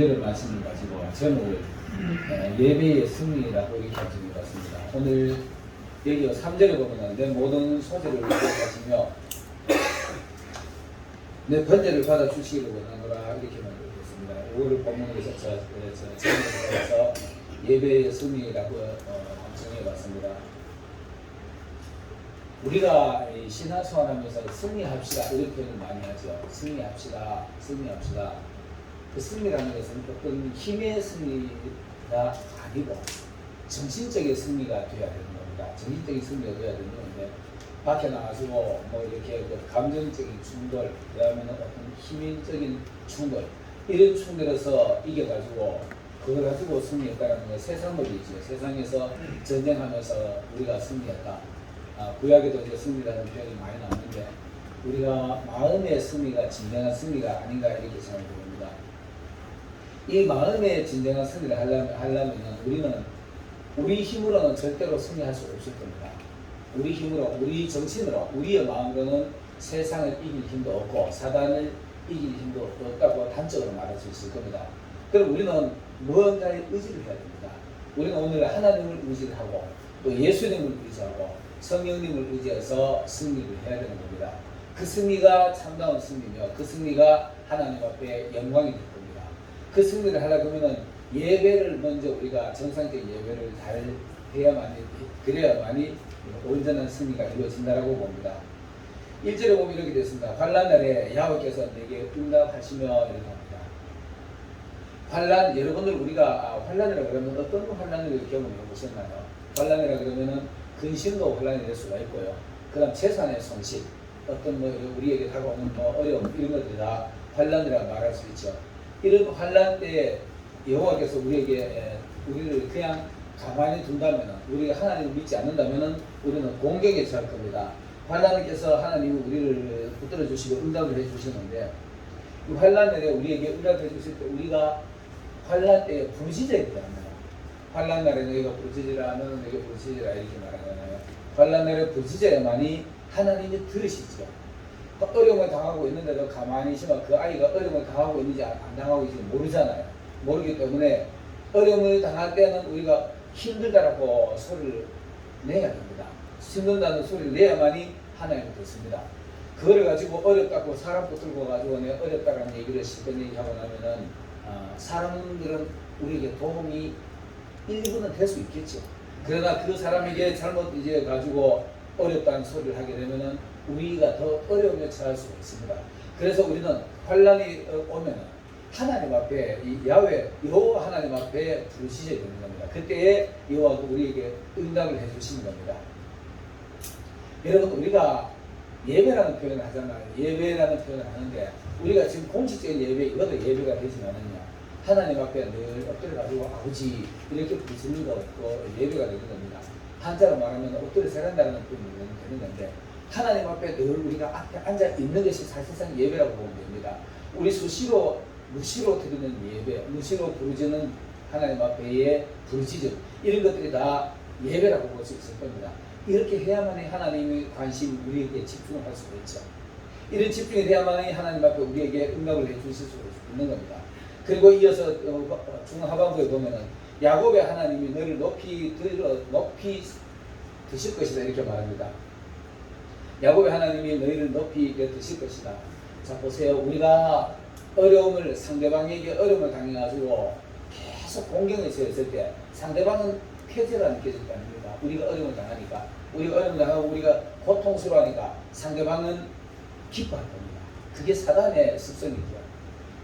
를 말씀을 가지고 제목을 예배의 승리라고 이렇게 가지고 왔습니다. 오늘 여기 3절에 보면 내 모든 소재를 기억하시며 내 번제를 받아주시기를 원하노라 이렇게 말했습니다. 이거를 본문에서 제목에서 예배의 승리라고 정해봤습니다. 우리가 신앙생활하면서 승리합시다 이런 표현을 많이 하죠. 승리합시다. 그 승리라는 것은 어떤 힘의 승리가 아니고 정신적인 승리가 되어야 되는 겁니다. 정신적인 승리가 되어야 되는 건데 밖에 나가지고 뭐 이렇게 그 감정적인 충돌, 그다음에는 어떤 힘적인 충돌 이런 충돌에서 이겨가지고 그걸 가지고 승리했다는 건 세상물이죠. 세상에서 전쟁하면서 우리가 승리했다. 구약에도 이제 승리라는 표현이 많이 나오는데 우리가 마음의 승리가 진정한 승리가 아닌가 이렇게 생각이 듭니다. 이 마음의 진정한 승리를 하려면 우리는 우리 힘으로는 절대로 승리할 수 없을 겁니다. 우리 힘으로, 우리 정신으로, 우리의 마음으로는 세상을 이길 힘도 없고 사단을 이길 힘도 없다고 단적으로 말할 수 있을 겁니다. 그럼 우리는 무언가의 의지를 해야 됩니다. 우리는 오늘 하나님을 의지를 하고 또 예수님을 의지하고 성령님을 의지해서 승리를 해야 되는 겁니다. 그 승리가 참다운 승리며 그 승리가 하나님 앞에 영광이 될 겁니다. 그 승리를 하려고 하면 예배를 먼저 우리가 정상적인 예배를 잘 그래야만이 온전한 승리가 이루어진다라고 봅니다. 1절에 보면 이렇게 됐습니다. 환난날에 야훼께서 내게 응답하시며 이렇게 합니다. 환난, 여러분들 우리가 환난이라 그러면 어떤 환난을 경험해 보셨나요? 환난이라 그러면은 근심도 환난이 될 수가 있고요. 그 다음 재산의 손실, 어떤 우리에게 다가오는 어려움 이런 것들이 다 환난이라 말할 수 있죠. 이런 환난 때에 여호와께서 우리를 그냥 가만히 둔다면은, 우리가 하나님을 믿지 않는다면은 우리는 공경에 처할 겁니다. 환난께서 하나님이 우리를 붙들어 주시고 응답을 해 주시는데 이 환난에 우리에게 응답해 주실 때 우리가 환난 때에 부르짖어야 됩니다. 환난 날에 너희가 부르짖으라 너는 내게 부르짖으라 이렇게 말하잖아요. 환난 날에 부르짖어야만이 하나님이 들으시죠. 어려움을 당하고 있는데도 가만히 있으면 그 아이가 어려움을 당하고 있는지 안 당하고 있는지 모르잖아요. 모르기 때문에 어려움을 당할 때는 우리가 힘들다라고 소리를 내야 됩니다. 힘들다는 소리를 내야만이 하나님을 듣습니다. 그거를 가지고 어렵다고 사람 붙들고 가지고 내가 어렵다라는 얘기를 실컷 얘기하고 나면은 사람들은 우리에게 도움이 일부는 될 수 있겠죠. 그러나 그 사람에게 잘못 가지고 어렵다는 소리를 하게 되면은 우리가 더 어려움에 처할 수가 있습니다. 그래서 우리는 환난이 오면은 하나님 앞에 여호와 하나님 앞에 부르짖어야 되는 겁니다. 그때에 여호와가 우리에게 응답을 해주시는 겁니다. 여러분 우리가 예배라는 표현을 하잖아요. 예배라는 표현을 하는데 우리가 지금 공식적인 예배 이것도 예배가 되지만은요. 하나님 앞에 늘 엎드려 가지고 아버지 이렇게 부르짖는 것도 예배가 되는 겁니다. 한자로 말하면 엎드려 세간다는 표현이 되는 건데 하나님 앞에 늘 우리가 앞에 앉아 있는 것이 사실상 예배라고 보면 됩니다. 우리 무시로 드리는 예배, 무시로 부르짖는 하나님 앞에의 부르짖음 이런 것들이 다 예배라고 볼 수 있을 겁니다. 이렇게 해야만이 하나님의 관심이 우리에게 집중을 할 수가 있죠. 이런 집중이 돼야만이 하나님 앞에 우리에게 응답을 해주실 수 있는 겁니다. 그리고 이어서 중하반부에 보면은 야곱의 하나님이 너를 높이 드실 것이다 이렇게 말합니다. 야곱의 하나님이 너희를 높이 드실 것이다. 자 보세요. 우리가 상대방에게 어려움을 당해가지고 계속 공경에 처했을 때 상대방은 쾌재가 느껴질 거 아닙니까? 우리가 어려움을 당하니까, 우리가 어려움을 당하고 우리가 고통스러워하니까 상대방은 기뻐할 겁니다. 그게 사단의 습성이죠.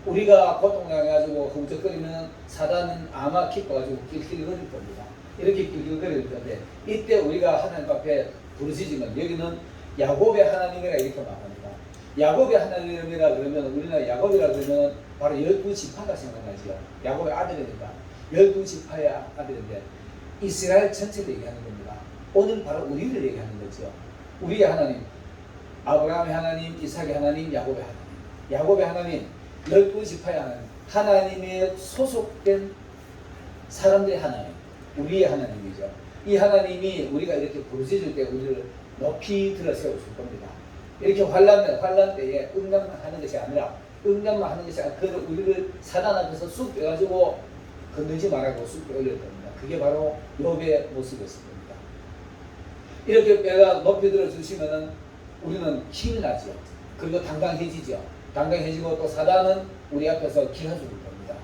우리가 고통당해가지고 흠적거리면 사단은 아마 기뻐가지고 낄낄거릴 겁니다. 이렇게 낄낄거릴 건데 이때 우리가 하나님 앞에 부르짖으면 여기는 야곱의 하나님이라 이렇게 말합니다. 야곱의 하나님이라 그러면 우리나라 야곱이라 그러면 바로 12지파가 생각나죠. 야곱의 아들이니까 12지파의 아들인데 이스라엘 전체를 얘기하는 겁니다. 오늘 바로 우리를 얘기하는 거죠. 우리의 하나님, 아브라함의 하나님, 이삭의 하나님, 야곱의 하나님. 야곱의 하나님, 12지파의 하나님, 하나님의 소속된 사람들의 하나님, 우리의 하나님이죠. 이 하나님이 우리가 이렇게 부르짖을 때 우리를 높이 들어 세우실 겁니다. 이렇게 환난 때에 응답하는 것이 아니라 응답만 하는 것이 아니라 그를 우리를 사단 앞에서 쑥 빼가지고 건들지 말라고 쑥 빼올릴 겁니다. 그게 바로 욥의 모습이었을 겁니다. 이렇게 빼가 높이 들어주시면은 우리는 힘이 나죠. 그리고 당당해지죠. 당당해지고 또 사단은 우리 앞에서 기어주는 겁니다.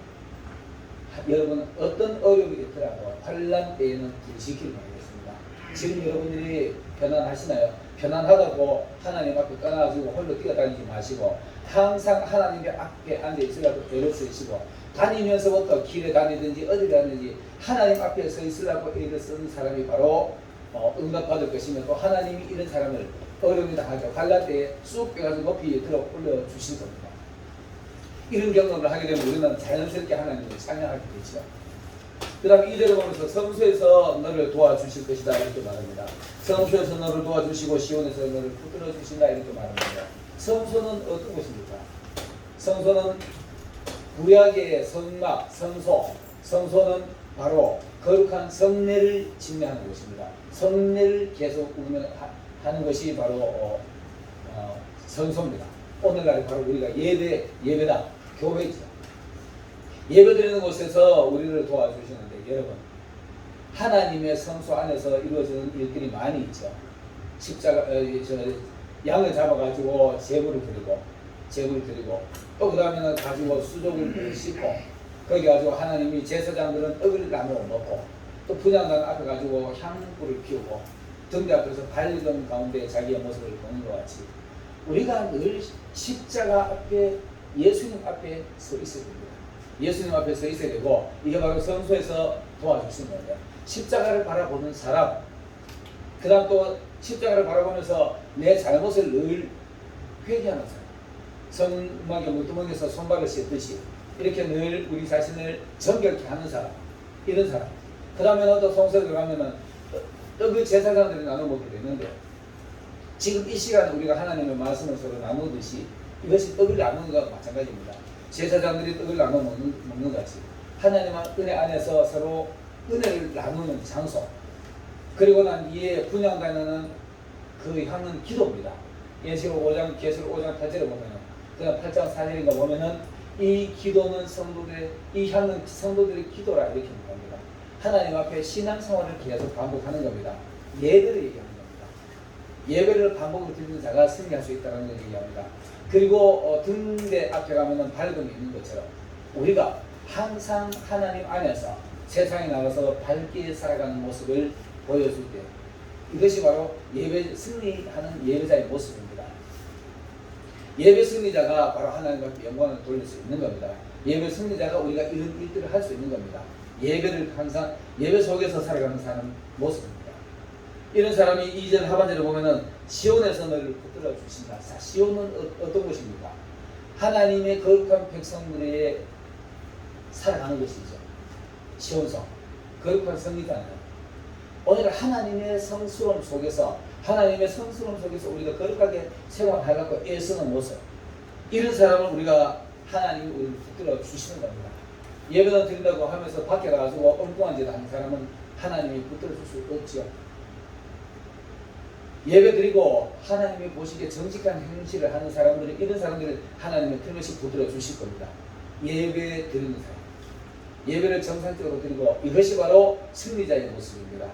여러분 어떤 어려움이 있더라도 환난 때에는 부르시기를 바라겠습니다. 지금 여러분들이 편안하시나요? 편안하다고 하나님 앞에 떠나가지고 홀로 뛰어다니지 마시고 항상 하나님의 앞에 앉아 있으라고 애를 쓰시고 다니면서부터 길에 다니든지 어디 다니든지 하나님 앞에 서 있으라고 애를 쓰는 사람이 바로 응답받을 것이며 또 하나님이 이런 사람을 어려움이 당하죠. 환난 때에 쑥 빼가지고 높이 들어 올려주실 겁니다. 이런 경험을 하게 되면 우리는 자연스럽게 하나님을 찬양하게 되죠. 그 다음에 이대로 보면서 성소에서 너를 도와주실 것이다 이렇게 말합니다. 성소에서 너를 도와주시고 시온에서 너를 붙들어 주신다 이렇게 말합니다. 성소는 어떤 곳입니까? 성소는 구약의 성막, 성소는 바로 거룩한 성례를 증명하는 것입니다. 성례를 계속 하는 것이 바로 성소입니다. 오늘날 바로 우리가 예배다, 교회죠. 예배드리는 곳에서 우리를 도와주시는데 여러분 하나님의 성소 안에서 이루어지는 일들이 많이 있죠. 십자가 양을 잡아가지고 제물을 드리고 또 그 다음에는 가지고 수족을 씻고 거기 가지고 하나님이 제사장들은 떡을 나누어 먹고 또 분향단 앞에 가지고 향불을 피우고 등대 앞에서 밝은 가운데 자기의 모습을 보는 것 같이 우리가 늘 십자가 앞에 예수님 앞에 서 있어야 됩니다. 예수님 앞에 서 있어야 되고 이게 바로 성소에서 도와주시는 거예요. 십자가를 바라보는 사람 그 다음 또 십자가를 바라보면서 내 잘못을 늘 회개하는 사람 성막에 물두멍에서 손발을 씻듯이 이렇게 늘 우리 자신을 정결케 하는 사람 이런 사람 그 다음에는 또 성소에 들어가면은 떡을 제사장들이 나눠 먹게 되는데 지금 이 시간에 우리가 하나님의 말씀을 서로 나누듯이 이것이 떡을 나누는 것과 마찬가지입니다. 제사장들이 떡을 나눠 먹는 같이 하나님의 은혜 안에서 서로 은혜를 나누는 장소 그리고 난 뒤에 분향단에는 그 향은 기도입니다. 예시로 5장 계시록 5장 8절에 보면은 그냥 8장 4절인가 보면은 이 기도는 이 향은 성도들의 기도라 이렇게 말합니다. 하나님 앞에 신앙생활을 계속 반복하는 겁니다. 예배를 얘기하는 겁니다. 예배를 반복으로 드리는 자가 승리할 수 있다는 걸 얘기합니다. 그리고 등대 앞에 가면은 밝음이 있는 것처럼 우리가 항상 하나님 안에서 세상에 나가서 밝게 살아가는 모습을 보여줄 때 이것이 바로 예배 승리하는 예배자의 모습입니다. 예배 승리자가 바로 하나님 앞에 영광을 돌릴 수 있는 겁니다. 예배 승리자가 우리가 이런 일들을 할 수 있는 겁니다. 예배를 항상 예배 속에서 살아가는 사람 모습입니다. 이런 사람이 2절 하반절에 보면은 시온에서 너를 붙들어 주신다. 자, 시온은 어떤 곳입니까? 하나님의 거룩한 백성들의 살아가는 것이죠. 시온성 거룩한 성이잖아요. 오늘 하나님의 성스러움 속에서 우리가 거룩하게 생활하려고 애쓰는 모습 이런 사람을 우리가 하나님이 우리를 붙들어 주시는 겁니다. 예배를 드린다고 하면서 밖에 나가서 엉뚱한 짓 하는 사람은 하나님이 붙들어 줄 수 없지요. 예배 드리고 하나님이 보시기에 정직한 행실을 하는 사람들은 이런 사람들을 하나님이 틀림없이 붙들어 주실 겁니다. 예배 드리는 사람 예배를 정상적으로 드리고 이것이 바로 승리자의 모습입니다.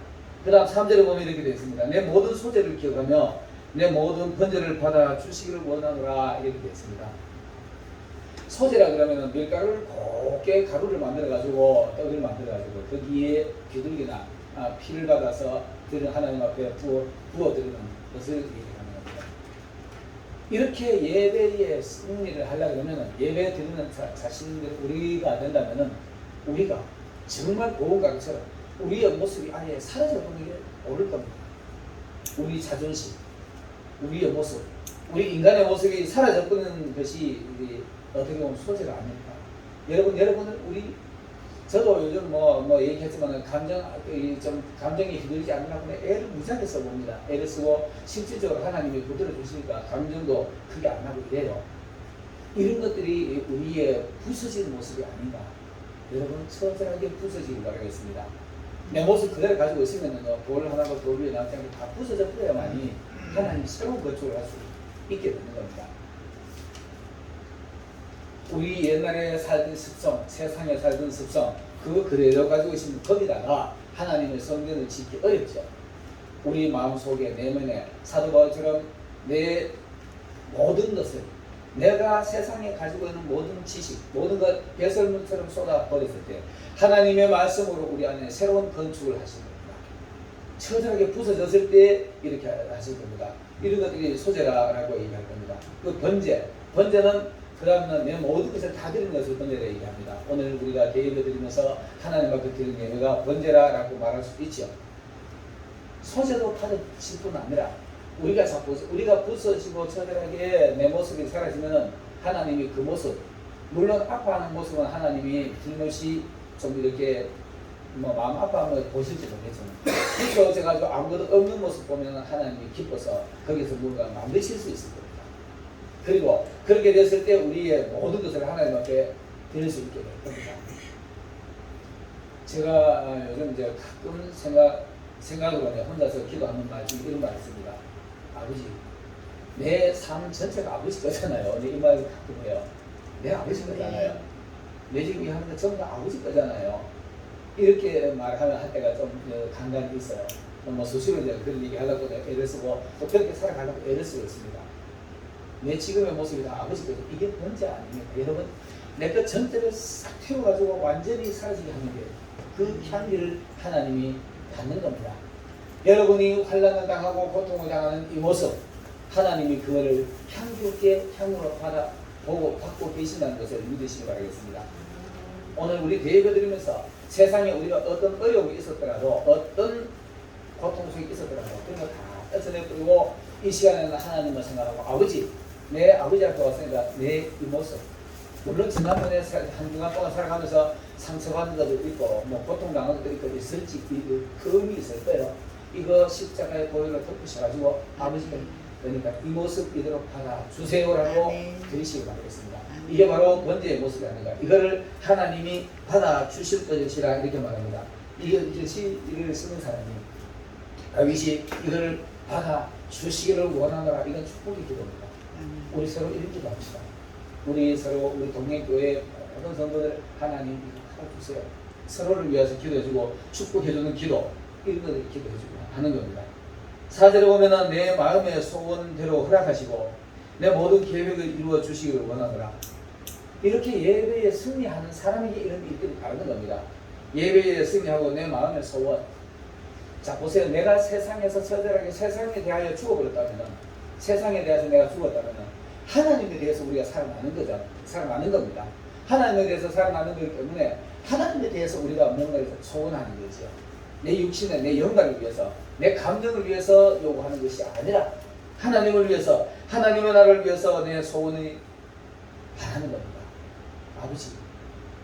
그 다음 3절에 보면 이렇게 되어 있습니다. 내 모든 소재를 기억하며 내 모든 번제를 받아 주시기를 원하노라 이렇게 되어 있습니다. 소재라 그러면 밀가루를 곱게 가루를 만들어 가지고 떡을 만들어 가지고 거기에 비둘기나 피를 받아서 드리는 하나님 앞에 부어 드리는 것을 얘기하는 겁니다. 이렇게 예배의 승리를 하려고 하면 예배 드리는 자신들 우리가 된다면은 우리가 정말 고운 가루처럼 우리의 모습이 아예 사라져버리는 게 옳을 겁니다. 우리 자존심, 우리의 모습, 우리 인간의 모습이 사라져버리는 것이 어떻게 보면 소재가 아닙니까? 여러분은 저도 요즘 뭐 얘기했지만 감정이 휘둘리지 않으려고 애를 무지하게 써봅니다. 애를 쓰고 실질적으로 하나님이 붙들어 주시니까 감정도 크게 안 나고 이래요. 이런 것들이 우리의 부서진 모습이 아닌가. 여러분 처절하게 부서지길 바라겠습니다. 내 모습 그대로 가지고 있으면 돌 하나가 돌 위에 남지 않고 다 부서져 버려야만이 하나님이 새로운 건축을 할 수 있게 되는 겁니다. 우리 옛날에 살던 습성, 세상에 살던 습성, 그거 그대로 가지고 있으면 거기다가 하나님의 성전을 짓기 어렵죠. 우리 마음속에 내면에 사도 바울처럼 내 모든 것을 내가 세상에 가지고 있는 모든 지식, 모든 것 배설물처럼 쏟아버렸을 때 하나님의 말씀으로 우리 안에 새로운 건축을 하실 겁니다. 처절하게 부서졌을 때 이렇게 하실 겁니다. 이런 것들이 소재라고 얘기할 겁니다. 그 번제는 그 다음은 내 모든 것을 다 드리는 것을 번제라 얘기합니다. 오늘 우리가 예배 드리면서 하나님 앞에 드리는 예배가 번제라고 말할 수도 있죠. 소재도 받으실 뿐 아니라 우리가 부서지고 처절하게 내 모습이 사라지면 하나님이 그 모습, 물론 아파하는 모습은 하나님이 들못이 좀 이렇게 마음 아파하면 보실지 모르겠지만 부서져가지고 아무것도 없는 모습 보면 하나님이 기뻐서 거기서 뭔가 만드실 수 있을 겁니다. 그리고 그렇게 됐을 때 우리의 모든 것을 하나님 앞에 드릴 수 있게 될 겁니다. 제가 요즘 이제 가끔 생각으로 혼자서 기도하는 말 중에 이런 말이 있습니다. 아버지, 내 삶 전체가 아버지 거잖아요. 이 말을 가끔 해요. 내 아버지 거잖아요. 내 지금 이 하는 거 전부 다 아버지 거잖아요. 이렇게 말하면 할 때가 좀 간간히 있어요. 뭐 수시로 이제 그런 얘기 하려고 애를 쓰고 또 그렇게 살아가려고 애를 쓰고 있습니다. 내 지금의 모습이 다 아버지 거죠. 이게 번제 아닙니까? 여러분, 내 것 전체를 싹 태워가지고 완전히 사라지게 하는 게 그 향기를 하나님이 받는 겁니다. 여러분이 환난을 당하고 고통을 당하는 이 모습, 하나님이 그거를 향기롭게 향으로 받고 계신다는 것을 믿으시기 바라겠습니다. 오늘 우리 예배 드리면서 세상에 우리가 어떤 어려움이 있었더라도 어떤 고통 속에 있었더라도 그런 거 다 떼어내버리고 이 시간에는 하나님을 생각하고 아버지, 내 아버지 앞에 왔으니까 내 이 모습, 물론 지난번에 한동안 동안 살아가면서 상처받는 것도 있고 뭐 고통당한 것도 있고 있을지 금이 있을 거예요. 이거 십자가의 보혈로 덮으셔가지고 아버지가 그러니까 이 모습 이대로 받아주세요라고 드리시기 바라겠습니다. 이게 바로 번제의 모습이 아닌가. 이거를 하나님이 받아주실 것이라 이렇게 말합니다. 이걸 쓰는 사람이 다윗이 이거를 받아주시기를 원하노라. 이건 축복의 기도입니다. 우리 서로 이런 기도합시다. 우리 동행교회 모든 성도들 하나님 이거 받아주세요. 서로를 위해서 기도해주고 축복해주는 기도, 이런 것을 기도해주고 하는 겁니다. 4절에 보면은 내 마음의 소원대로 허락하시고 내 모든 계획을 이루어 주시기를 원하노라. 이렇게 예배에 승리하는 사람에게 이런 일들이 바라는 겁니다. 예배에 승리하고 내 마음의 소원. 자 보세요. 내가 세상에서 처절하게 세상에 대하여 죽어버렸다면, 세상에 대해서 내가 죽었다면 하나님에 대해서 우리가 살아나는 거죠. 살아나는 겁니다. 하나님에 대해서 살아나는 거기 때문에 하나님에 대해서 우리가 뭔가를 소원하는 거죠. 내 육신의 내 영광을 위해서, 내 감정을 위해서 요구하는 것이 아니라 하나님을 위해서, 하나님의 나라를 위해서 내 소원을 바라는 겁니다. 아버지,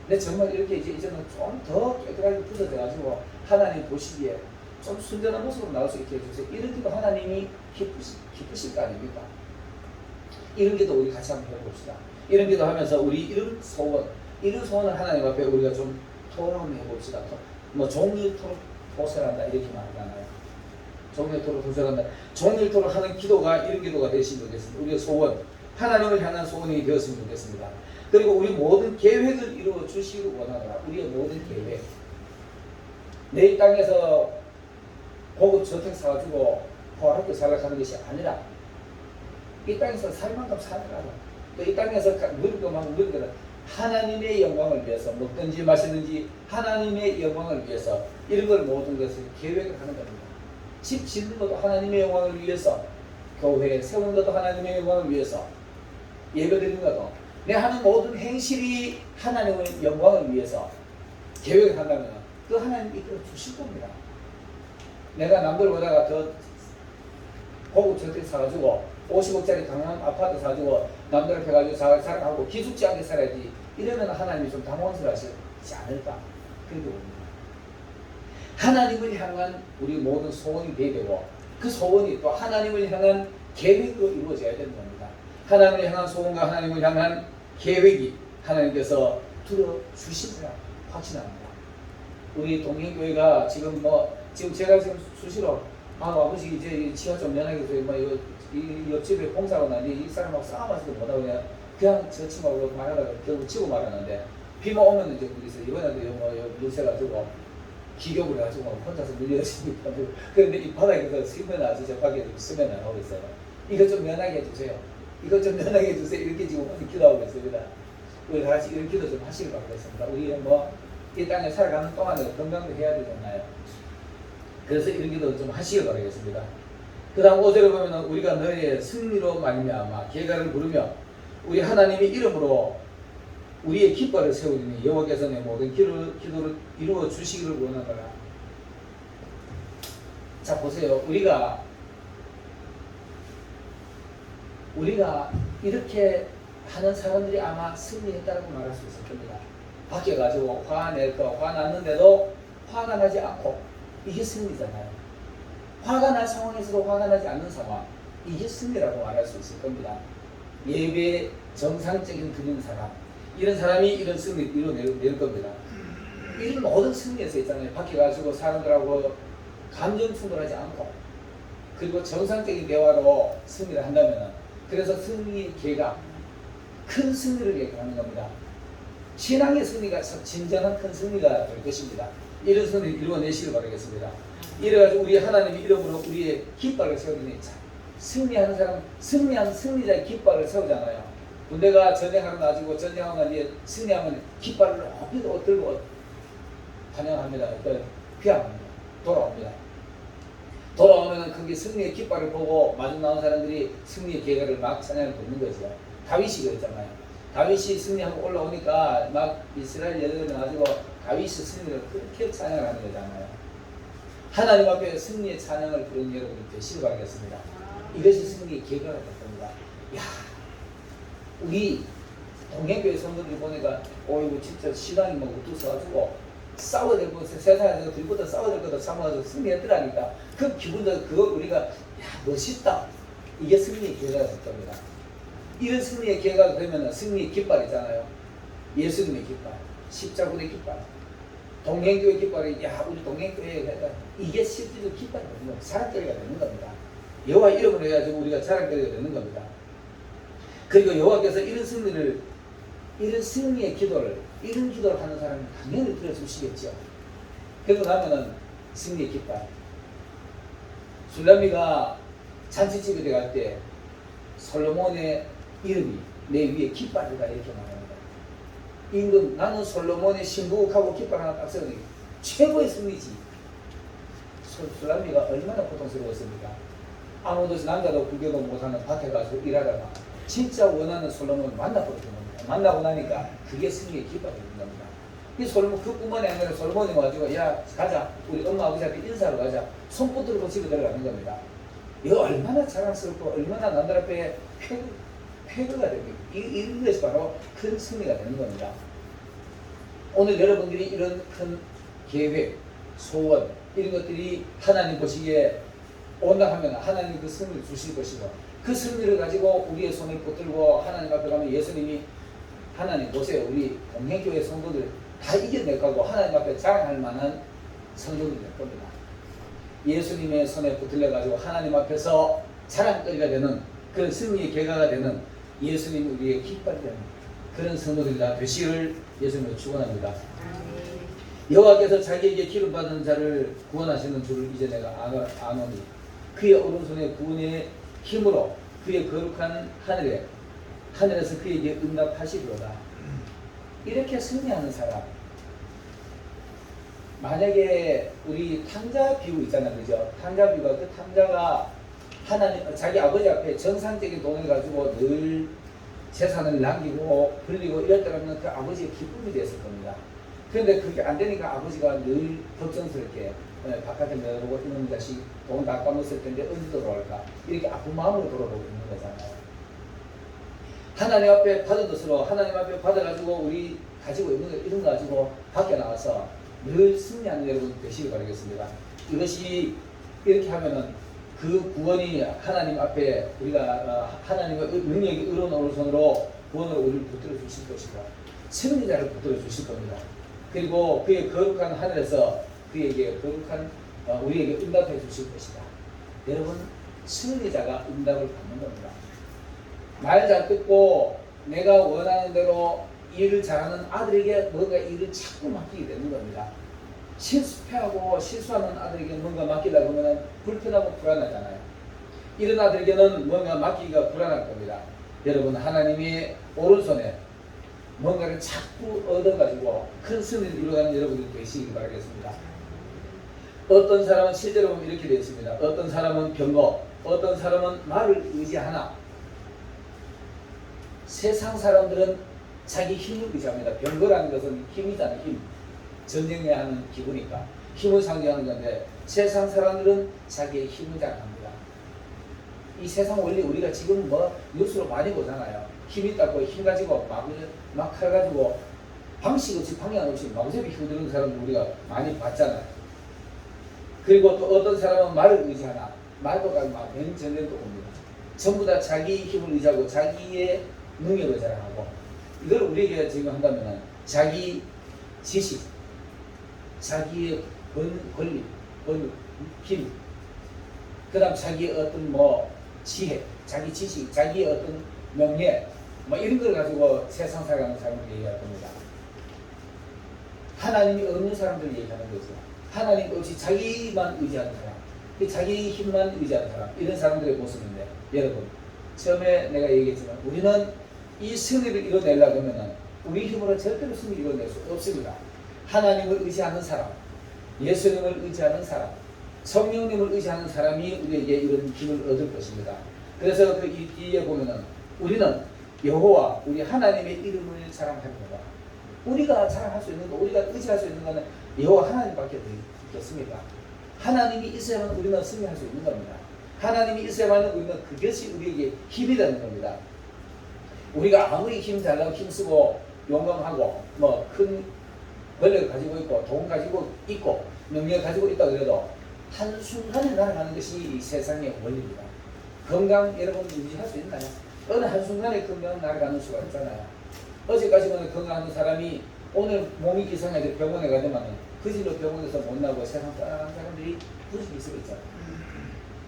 내 정말 이렇게 이제는 좀 더 깨끗하게 부서져가지고 하나님 보시기에 좀 순전한 모습으로 나올 수 있게 해주세요. 이런 기도 하나님이 기쁘실 거 아닙니까? 이런 기도 우리 같이 한번 해봅시다. 이런 기도 하면서 우리 이런 소원을 하나님 앞에 우리가 좀 토론을 해봅시다. 뭐 종일토록 도설한다 이렇게 말하잖아요. 종일토록 도설한다. 종일토록 하는 기도가 이런 기도가 되시면 좋겠습니다. 우리의 소원, 하나님을 향한 소원이 되었으면 좋겠습니다. 그리고 우리 모든 계획을 이루어 주시기 원하노라. 우리의 모든 계획. 내 땅에서 고급 저택 사가지고 호화롭게 살아가는 하는 것이 아니라 이 땅에서 살 만큼 살아가라. 이 땅에서 누릴 것만큼 누리더라. 하나님의 영광을 위해서 먹든지 마시든지 하나님의 영광을 위해서 이런 걸 모든 것을 계획을 하는 겁니다. 집 짓는 것도 하나님의 영광을 위해서, 교회 세우는 것도 하나님의 영광을 위해서, 예배드리는 것도 내 하는 모든 행실이 하나님의 영광을 위해서 계획을 한다면 그 하나님이 이끌어 주실 겁니다. 내가 남들보다가 더 고급 저택 사가지고 50억짜리 강남 아파트 사주고 남들 앞에 가지고 살아가고 기죽지 않게 살아야지. 이러면 하나님이 좀 당황스러워하시지 않을까 그렇게 봅니다. 하나님을 향한 우리 모든 소원이 돼야 되고 그 소원이 또 하나님을 향한 계획으로 이루어져야 되는 겁니다. 하나님을 향한 소원과 하나님을 향한 계획이 하나님께서 들어주시리라 확신합니다. 우리 동행교회가 지금 제가 지금 수시로 아버지 이제 치아 좀 연하게 해서 이 옆집에 공사가 나니 이 사람하고 싸워가지고 못하고 그냥 그냥 저 친구하고 말하다가 결국 치고 말하는데 비만 오면 이제 우리 이번에도 뭐 요새가지고 기교를 해가지고 혼자서 밀려지니까 그런데 이 바닥에서 쓰면 아주 저밖에 쓰면 안 하고 있어요. 이거 좀 면하게 해주세요. 이거 좀 면하게 해주세요. 이렇게 지금 기도하고 있습니다. 우리 다 같이 이런 기도 좀 하시길 바라겠습니다. 우리 뭐 이 땅에 살아가는 동안에 건강도 해야 되잖아요. 그래서 이런 기도 좀 하시길 바라겠습니다. 그 다음 5절에 보면 우리가 너의 승리로 말미암아 계가를 부르며 우리 하나님의 이름으로 우리의 깃발을 세우리니 여호와께서 내 모든 기도를 이루어 주시기를 원하노라. 자 보세요. 우리가 이렇게 하는 사람들이 아마 승리했다고 말할 수 있을 겁니다. 밖에 가지고 화났는데도 화가 나지 않고 이게 승리잖아요. 화가 날 상황에서도 화가 나지 않는 상황, 이게 승리라고 말할 수 있을 겁니다. 예배의 정상적인 드리는 사람, 이런 사람이 이런 승리를 이뤄낼 겁니다. 이런 모든 승리에서 있잖아요. 밖에 가지고 사람들하고 감정 충돌하지 않고 그리고 정상적인 대화로 승리를 한다면 그래서 승리의 계가 큰 승리를 얘기하는 겁니다. 신앙의 승리가 진정한 큰 승리가 될 것입니다. 이런 승리를 이루어내시길 바라겠습니다. 이래가지고 우리 하나님의 이름으로 우리의 깃발을 세우니 승리하는 사람, 승리한 승리자의 깃발을 세우잖아요. 군대가 전쟁하러 나지고 전쟁하면 이제 승리하면 깃발을 높이 들고 환영합니다. 귀향합니다. 돌아옵니다. 돌아오면 거기 승리의 깃발을 보고 마중 나온 사람들이 승리의 계가를 막 찬양을 듣는 거죠. 다윗이 그랬잖아요. 다윗이 승리하고 올라오니까 막 이스라엘 여자들이 나가지고 다윗의 승리를 그렇게 찬양을 하는 거잖아요. 하나님 앞에 승리의 찬양을 부르는 여러분이 되시길 바라겠습니다. 이것이 승리의 계가가 될 겁니다. 야, 우리 동행교회 성도들이 보니까 이거 진짜 신앙이 막 우뚝서가지고 싸워야 될 거, 세상에서 들보다 싸워야 될 것도 참아서 승리했더라니까 그 기분도 그걸 우리가 야 멋있다. 이게 승리의 계가가 될 겁니다. 이런 승리의 계가가 되면 승리의 깃발이잖아요. 예수님의 깃발, 십자군의 깃발, 동행교회 깃발이 야 우리 동행교회가 이게 실제로 깃발이 되는 겁니다. 자랑거리가 되는 겁니다. 여호와 이름으로 해가지고 우리가 자랑거리가 되는 겁니다. 그리고 여호와께서 이런 승리의 기도를 이런 기도를 하는 사람은 당연히 들어주시겠죠. 그러고 나면은 승리의 깃발. 술라미가 잔치집에 들어갈 때 솔로몬의 이름이 내 위에 깃발이다 이렇게 말합니다. 임금 나는 솔로몬의 신부하고 깃발 하나 딱 세우니 최고의 승리지. 술라미가 얼마나 고통스러웠습니까? 아무도 남자도 구경도 못하는 밭에 가서 일하다가 진짜 원하는 솔로몬을 만나버리는 겁니다. 만나고 나니까 그게 승리의 깃발이 되는 겁니다. 이 솔로몬 그뿐만이 아니라 솔로몬이 와가지고 야 가자 우리 엄마 아버지한테 인사하러 가자 손 들고 집에 들어가는 겁니다. 이거 얼마나 자랑스럽고 얼마나 남들 앞에 쾌거가 됩니다. 이런 것이 바로 큰 승리가 되는 겁니다. 오늘 여러분들이 이런 큰 계획, 소원 이런 것들이 하나님 보시기에 온다 하면 하나님 그 승리를 주실 것이고 그 승리를 가지고 우리의 손을 붙들고 하나님 앞에 가면 예수님이 하나님 보세요. 우리 동행교회 성도들 다 이겨낼 거고 하나님 앞에 자랑할 만한 성도들이 될 겁니다. 예수님의 손에 붙들려 가지고 하나님 앞에서 자랑거리가 되는 그런 승리의 계가가 되는 예수님 우리의 깃발이 되는 그런 성도들이 다 되시기를 예수님을 축원합니다. 여호와께서 자기에게 기름 받은 자를 구원하시는 줄을 이제 내가 아노니 그의 오른손의 구원의 힘으로 그의 거룩한 하늘에서 그에게 응답하시리로다. 이렇게 승리하는 사람, 만약에 우리 탕자 비유 있잖아요, 그죠? 탕자 비유가 그 탕자가 하나님 자기 아버지 앞에 정상적인 돈을 가지고 늘 재산을 남기고 불리고 이럴 때라면 그 아버지의 기쁨이 됐을 겁니다. 그런데 그게 안 되니까 아버지가 늘 걱정스럽게 바깥에 내려보고 이놈 자식 돈 다 까먹었을 텐데 언제 돌아올까 이렇게 아픈 마음으로 돌아보고 있는 거잖아요. 하나님 앞에 받은 것으로 하나님 앞에 받아가지고 우리 가지고 있는 거 이런 거 가지고 밖에 나와서 늘 승리하는 여러분 되시길 바라겠습니다. 이것이 이렇게 하면은 그 구원이 하나님 앞에 우리가 하나님의 능력이 의로운 오른손으로 구원을 우리를 붙들어 주실 것이고 승리자를 붙들어 주실 겁니다. 그리고 그의 거룩한 하늘에서 그에게 거룩한 우리에게 응답해 주실 것이다. 여러분 승리자가 응답을 받는 겁니다. 말 잘 듣고 내가 원하는 대로 일을 잘하는 아들에게 뭔가 일을 자꾸 맡기게 되는 겁니다. 실수하고 실수하는 아들에게 뭔가 맡기려고 하면 불편하고 불안하잖아요. 이런 아들에게는 뭔가 맡기기가 불안할 겁니다. 여러분, 하나님이 오른손에 뭔가를 자꾸 얻어가지고 큰 승리를 이루어가는 여러분들이 되시길 바라겠습니다. 어떤 사람은 실제로 보면 이렇게 되어 있습니다. 어떤 사람은 병거, 어떤 사람은 말을 의지하나. 세상 사람들은 자기 힘을 의지합니다. 병거라는 것은 힘이잖아요. 힘. 전쟁해야 하는 기구니까 힘을 상징하는 건데, 세상 사람들은 자기의 힘을 자랑합니다. 이 세상 원리 우리가 지금 뭐 뉴스로 많이 보잖아요. 힘 있다고 힘 가지고 막 칼 가지고 방식 없이 방향 없이 마구잡이 휘두르는 사람들 우리가 많이 봤잖아요. 그리고 또 어떤 사람은 말을 의지하나. 말도 가지고 막 전쟁도 옵니다. 전부 다 자기 힘을 의지하고 자기의 능력을 자랑하고, 이걸 우리에게 지금 한다면 자기 지식, 자기의 권리, 힘, 그 다음 자기의 어떤 뭐 지혜, 자기 지식, 자기의 어떤 명예, 뭐 이런 걸 가지고 세상 살아가는 사람을 얘기할 겁니다. 하나님이 없는 사람들 얘기하는 거죠. 하나님 없이 자기만 의지하는 사람, 자기 힘만 의지하는 사람, 이런 사람들의 모습인데, 여러분, 처음에 내가 얘기했지만 우리는 이 승리를 이뤄내려고 하면 우리 힘으로 절대로 승리를 이뤄낼 수 없습니다. 하나님을 의지하는 사람, 예수님을 의지하는 사람, 성령님을 의지하는 사람이 우리에게 이런 힘을 얻을 것입니다. 그래서 그 이에 보면은 우리는 여호와 우리 하나님의 이름을 자랑합니다. 우리가 자랑할 수 있는 거, 우리가 의지할 수 있는 것은 여호와 하나님밖에 없겠습니까? 하나님이 있어야만 우리는 승리할 수 있는 겁니다. 하나님이 있어야만 우리는 그것이 우리에게 힘이 되는 겁니다. 우리가 아무리 힘 잘나고 힘쓰고 용감하고 뭐 큰 권력을 가지고 있고 돈 가지고 있고 능력 가지고 있다 그래도 한순간에 날아가는 것이 이 세상의 원리입니다. 건강 여러분 유지할 수 있나요? 어느 한순간에 건강 날아가는 수가 있잖아요. 어제까지만 건강한 사람이 오늘 몸이 이상해서 병원에 가더만 그 집으로 병원에서 못 나고 세상 떠나가는 사람들이 부르실 수가 있잖아요.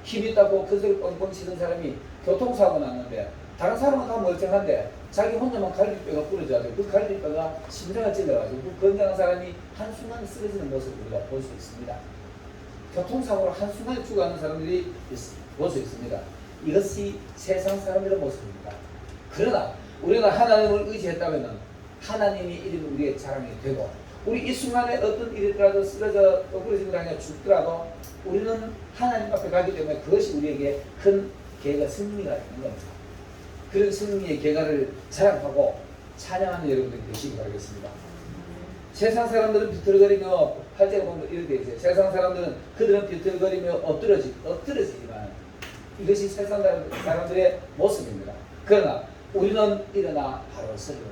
힘 있다고 그들 뻥뻥 치는 사람이 교통사고 났는데 다른 사람은 다 멀쩡한데 자기 혼자만 갈비뼈가 부러져가지고 그 갈비뼈가 심장을 찔러가지고 그 건강한 사람이 한순간에 쓰러지는 모습을 우리가 볼 수 있습니다. 교통사고로 한순간에 죽어가는 사람들이 볼 수 있습니다. 이것이 세상 사람들의 모습입니다. 그러나 우리가 하나님을 의지했다면 하나님의 이름이 우리의 자랑이 되고, 우리 이 순간에 어떤 일이 있더라도 쓰러져 억울해진 게 아니라 죽더라도 우리는 하나님 앞에 가기 때문에 그것이 우리에게 큰 계가 승리가 되는 겁니다. 그런 승리의 계가를 자랑하고 찬양하는 여러분들이 되시기 바라겠습니다. 세상 사람들은 비틀거리며 팔자가 보면 이렇게 되어 있어요. 세상 사람들은 그들은 비틀거리며 엎드러지지만 이것이 세상 사람들의 모습입니다. 그러나 우리는 일어나 바로 서리라.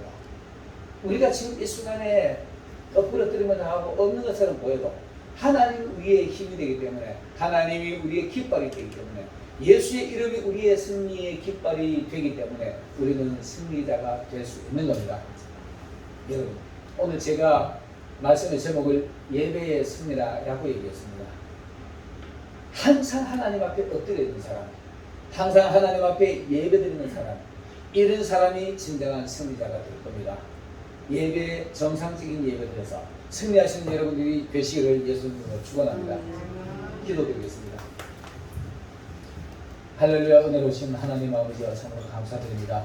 우리가 지금 이 순간에 엎드러뜨리면 하고 없는 것처럼 보여도 하나님 우리의 힘이 되기 때문에, 하나님이 우리의 깃발이 되기 때문에, 예수의 이름이 우리의 승리의 깃발이 되기 때문에 우리는 승리자가 될 수 있는 겁니다. 여러분, 오늘 제가 말씀의 제목을 예배의 승리라고 얘기했습니다. 항상 하나님 앞에 엎드려 있는 사람, 항상 하나님 앞에 예배드리는 사람, 이런 사람이 진정한 승리자가 될 겁니다. 예배, 정상적인 예배드려서 승리하시는 여러분들이 되시기를 예수님으로 축원합니다. 기도드리겠습니다. 할렐루야. 은혜로우신 하나님 아버지와 참으로 감사드립니다.